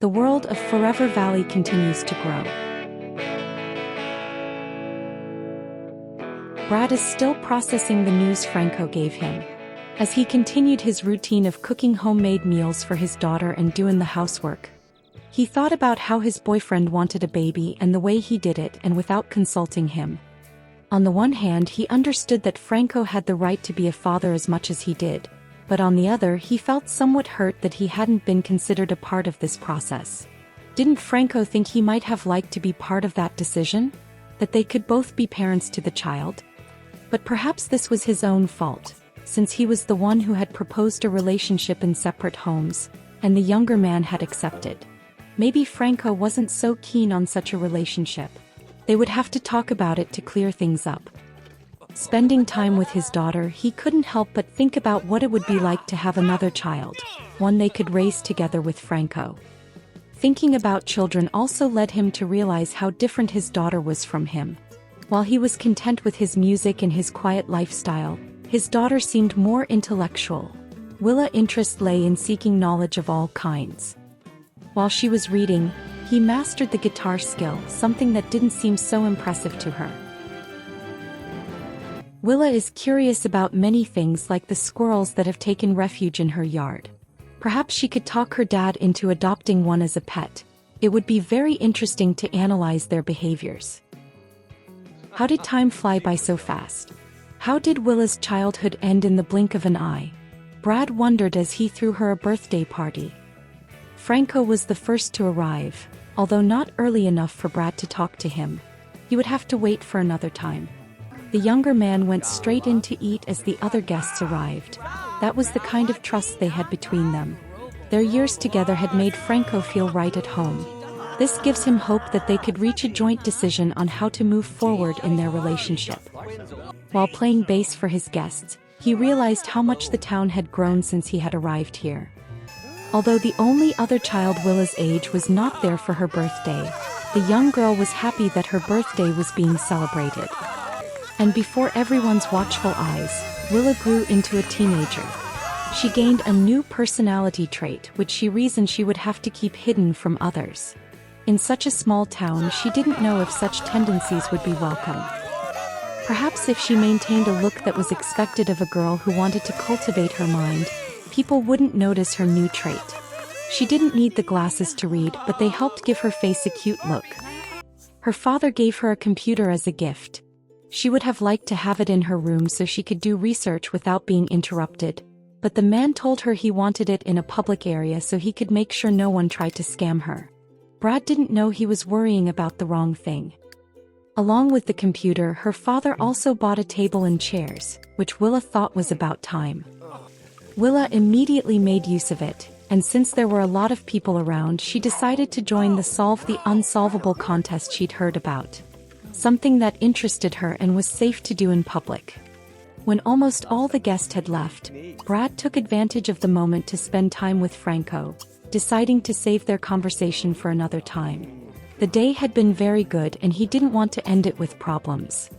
the world of Forever Valley continues to grow. Brad is still processing the news Franco gave him. As he continued his routine of cooking homemade meals for his daughter and doing the housework, he thought about how his boyfriend wanted a baby and the way he did it and without consulting him. On the one hand, he understood that Franco had the right to be a father as much as he did, but on the other he felt somewhat hurt that he hadn't been considered a part of this process. Didn't Franco think he might have liked to be part of that decision? That they could both be parents to the child? But perhaps this was his own fault, since he was the one who had proposed a relationship in separate homes, and the younger man had accepted. Maybe Franco wasn't so keen on such a relationship. They would have to talk about it to clear things up. Spending time with his daughter, he couldn't help but think about what it would be like to have another child, one they could raise together with Franco. Thinking about children also led him to realize how different his daughter was from him. While he was content with his music and his quiet lifestyle, his daughter seemed more intellectual. Willa's interest lay in seeking knowledge of all kinds. While she was reading, he mastered the guitar skill, something that didn't seem so impressive to her. Willa is curious about many things, like the squirrels that have taken refuge in her yard. Perhaps she could talk her dad into adopting one as a pet. It would be very interesting to analyze their behaviors. How did time fly by so fast? How did Willa's childhood end in the blink of an eye? Brad wondered as he threw her a birthday party. Franco was the first to arrive, although not early enough for Brad to talk to him. He would have to wait for another time. The younger man went straight in to eat as the other guests arrived. That was the kind of trust they had between them. Their years together had made Franco feel right at home. This gives him hope that they could reach a joint decision on how to move forward in their relationship. While playing bass for his guests, he realized how much the town had grown since he had arrived here. Although the only other child Willa's age was not there for her birthday, the young girl was happy that her birthday was being celebrated. And before everyone's watchful eyes, Willa grew into a teenager. She gained a new personality trait which she reasoned she would have to keep hidden from others. In such a small town, she didn't know if such tendencies would be welcome. Perhaps if she maintained a look that was expected of a girl who wanted to cultivate her mind, people wouldn't notice her new trait. She didn't need the glasses to read, but they helped give her face a cute look. Her father gave her a computer as a gift. She would have liked to have it in her room so she could do research without being interrupted, but the man told her he wanted it in a public area so he could make sure no one tried to scam her. Brad didn't know he was worrying about the wrong thing. Along with the computer, her father also bought a table and chairs, which Willa thought was about time. Willa immediately made use of it, and since there were a lot of people around, she decided to join the Solve the Unsolvable contest she'd heard about. Something that interested her and was safe to do in public. When almost all the guests had left, Brad took advantage of the moment to spend time with Franco, deciding to save their conversation for another time. The day had been very good and he didn't want to end it with problems.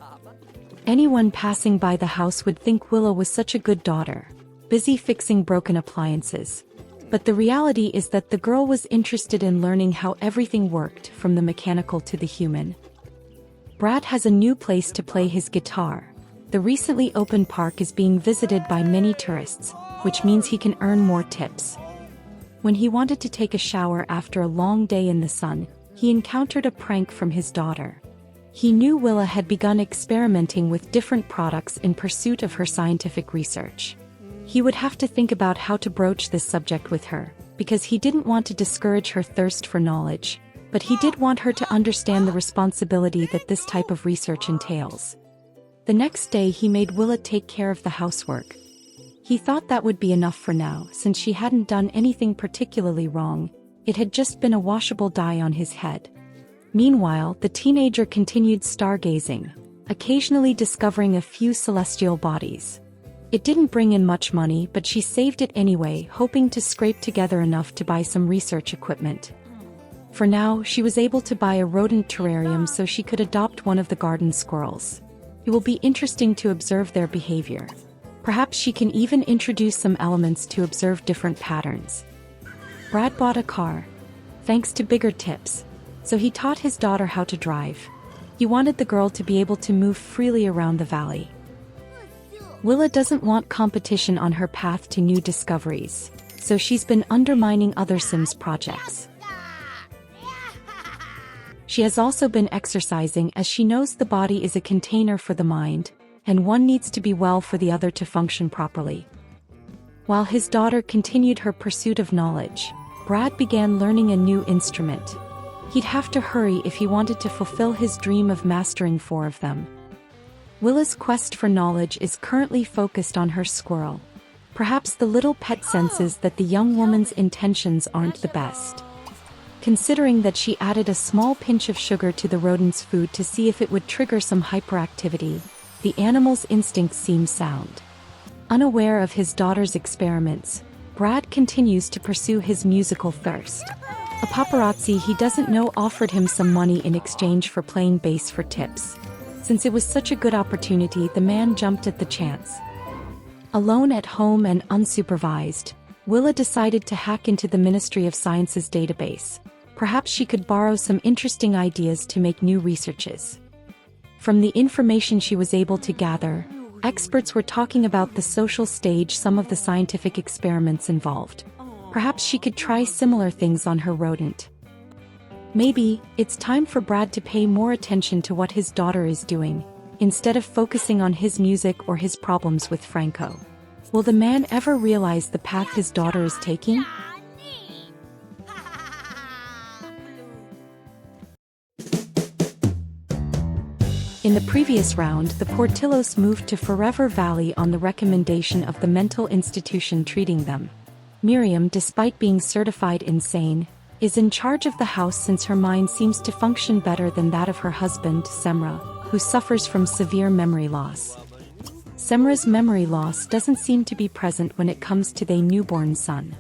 Anyone passing by the house would think Willa was such a good daughter, busy fixing broken appliances. But the reality is that the girl was interested in learning how everything worked, from the mechanical to the human. Brad has a new place to play his guitar. The recently opened park is being visited by many tourists, which means he can earn more tips. When he wanted to take a shower after a long day in the sun, he encountered a prank from his daughter. He knew Willa had begun experimenting with different products in pursuit of her scientific research. He would have to think about how to broach this subject with her, because he didn't want to discourage her thirst for knowledge, but he did want her to understand the responsibility that this type of research entails. The next day he made Willa take care of the housework. He thought that would be enough for now, since she hadn't done anything particularly wrong. It had just been a washable dye on his head. Meanwhile, the teenager continued stargazing, occasionally discovering a few celestial bodies. It didn't bring in much money, but she saved it anyway, hoping to scrape together enough to buy some research equipment. For now, she was able to buy a rodent terrarium so she could adopt one of the garden squirrels. It will be interesting to observe their behavior. Perhaps she can even introduce some elements to observe different patterns. Brad bought a car. thanks to bigger tips. So he taught his daughter how to drive. He wanted the girl to be able to move freely around the valley. Willa doesn't want competition on her path to new discoveries, so she's been undermining other Sims projects. She has also been exercising as she knows the body is a container for the mind, and one needs to be well for the other to function properly. While his daughter continued her pursuit of knowledge, Brad began learning a new instrument. He'd have to hurry if he wanted to fulfill his dream of mastering 4 of them. Willa's quest for knowledge is currently focused on her squirrel. Perhaps the little pet senses that the young woman's intentions aren't the best. Considering that she added a small pinch of sugar to the rodent's food to see if it would trigger some hyperactivity, the animal's instincts seem sound. Unaware of his daughter's experiments, Brad continues to pursue his musical thirst. A paparazzi he doesn't know offered him some money in exchange for playing bass for tips. Since it was such a good opportunity, the man jumped at the chance. Alone at home and unsupervised, Willa decided to hack into the Ministry of Science's database. Perhaps she could borrow some interesting ideas to make new researches. From the information she was able to gather, experts were talking about the social stage some of the scientific experiments involved. Perhaps she could try similar things on her rodent. Maybe it's time for Brad to pay more attention to what his daughter is doing, instead of focusing on his music or his problems with Franco. Will the man ever realize the path his daughter is taking? In the previous round, the Portillos moved to Forever Valley on the recommendation of the mental institution treating them. Miriam, despite being certified insane, is in charge of the house since her mind seems to function better than that of her husband, Semra, who suffers from severe memory loss. Semra's memory loss doesn't seem to be present when it comes to their newborn son.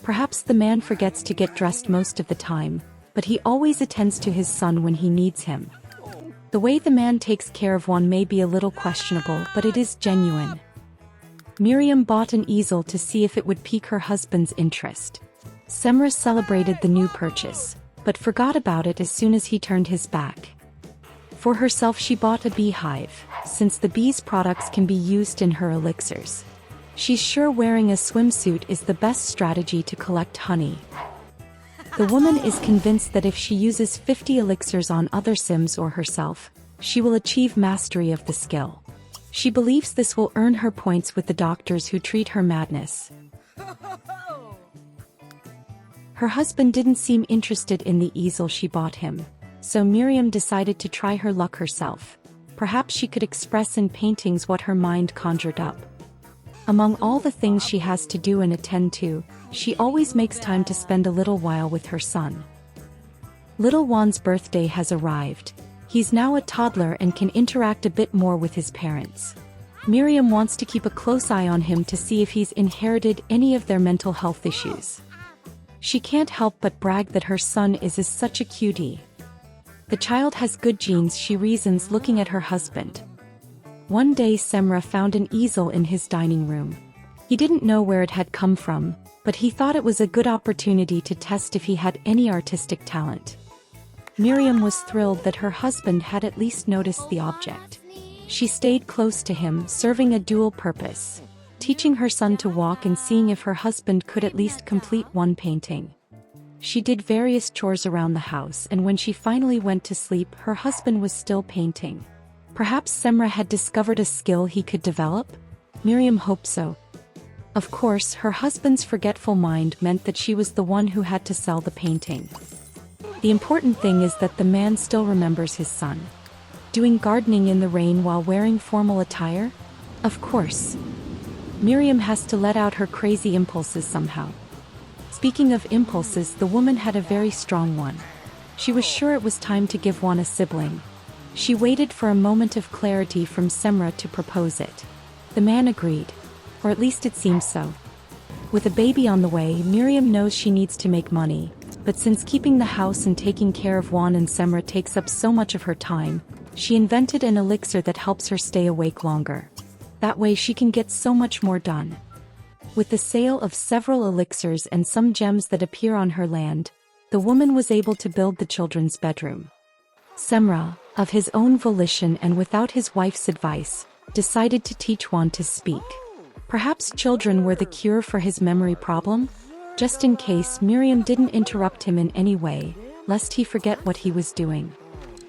Perhaps the man forgets to get dressed most of the time, but he always attends to his son when he needs him. The way the man takes care of one may be a little questionable, but it is genuine. Miriam bought an easel to see if it would pique her husband's interest. Semra celebrated the new purchase, but forgot about it as soon as he turned his back. For herself she bought a beehive, since the bee's products can be used in her elixirs. She's sure wearing a swimsuit is the best strategy to collect honey. The woman is convinced that if she uses 50 elixirs on other Sims or herself, she will achieve mastery of the skill. She believes this will earn her points with the doctors who treat her madness. Her husband didn't seem interested in the easel she bought him, so Miriam decided to try her luck herself. Perhaps she could express in paintings what her mind conjured up. Among all the things she has to do and attend to, she always makes time to spend a little while with her son. Little Juan's birthday has arrived. He's now a toddler and can interact a bit more with his parents. Miriam wants to keep a close eye on him to see if he's inherited any of their mental health issues. She can't help but brag that her son is such a cutie. The child has good genes, she reasons, looking at her husband. One day Semra found an easel in his dining room. He didn't know where it had come from, but he thought it was a good opportunity to test if he had any artistic talent. Miriam was thrilled that her husband had at least noticed the object. She stayed close to him, serving a dual purpose, teaching her son to walk and seeing if her husband could at least complete one painting. She did various chores around the house, and when she finally went to sleep, her husband was still painting. Perhaps Semra had discovered a skill he could develop? Miriam hoped so. Of course, her husband's forgetful mind meant that she was the one who had to sell the painting. The important thing is that the man still remembers his son. Doing gardening in the rain while wearing formal attire? Of course. Miriam has to let out her crazy impulses somehow. Speaking of impulses, the woman had a very strong one. She was sure it was time to give one a sibling. She waited for a moment of clarity from Semra to propose it. The man agreed. Or at least it seems so. With a baby on the way, Miriam knows she needs to make money, but since keeping the house and taking care of Juan and Semra takes up so much of her time, she invented an elixir that helps her stay awake longer. That way she can get so much more done. With the sale of several elixirs and some gems that appear on her land, the woman was able to build the children's bedroom. Semra, of his own volition and without his wife's advice, decided to teach Juan to speak. Perhaps children were the cure for his memory problem? Just in case Miriam didn't interrupt him in any way, lest he forget what he was doing.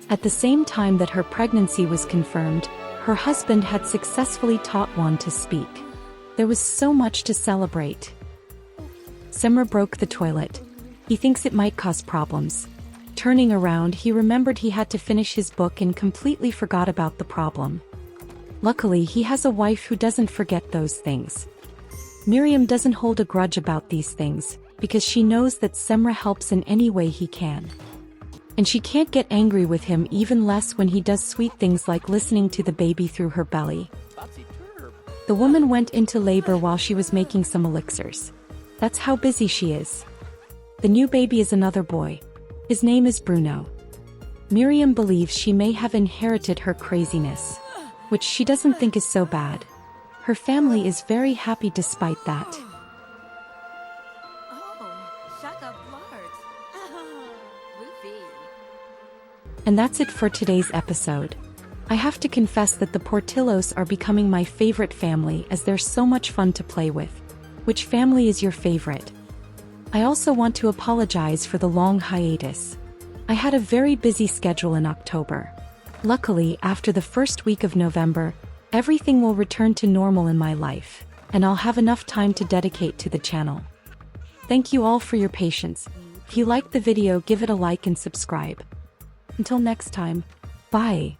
At the same time that her pregnancy was confirmed, her husband had successfully taught Juan to speak. There was so much to celebrate. Semra broke the toilet. He thinks it might cause problems. Turning around, he remembered he had to finish his book and completely forgot about the problem. Luckily, he has a wife who doesn't forget those things. Miriam doesn't hold a grudge about these things, because she knows that Semra helps in any way he can. And she can't get angry with him, even less when he does sweet things like listening to the baby through her belly. The woman went into labor while she was making some elixirs. That's how busy she is. The new baby is another boy. His name is Bruno. Miriam believes she may have inherited her craziness, which she doesn't think is so bad. Her family is very happy despite that. And that's it for today's episode. I have to confess that the Portillos are becoming my favorite family as they're so much fun to play with. Which family is your favorite? I also want to apologize for the long hiatus. I had a very busy schedule in October. Luckily, after the first week of November, everything will return to normal in my life, and I'll have enough time to dedicate to the channel. Thank you all for your patience. If you liked the video, give it a like and subscribe. Until next time, bye.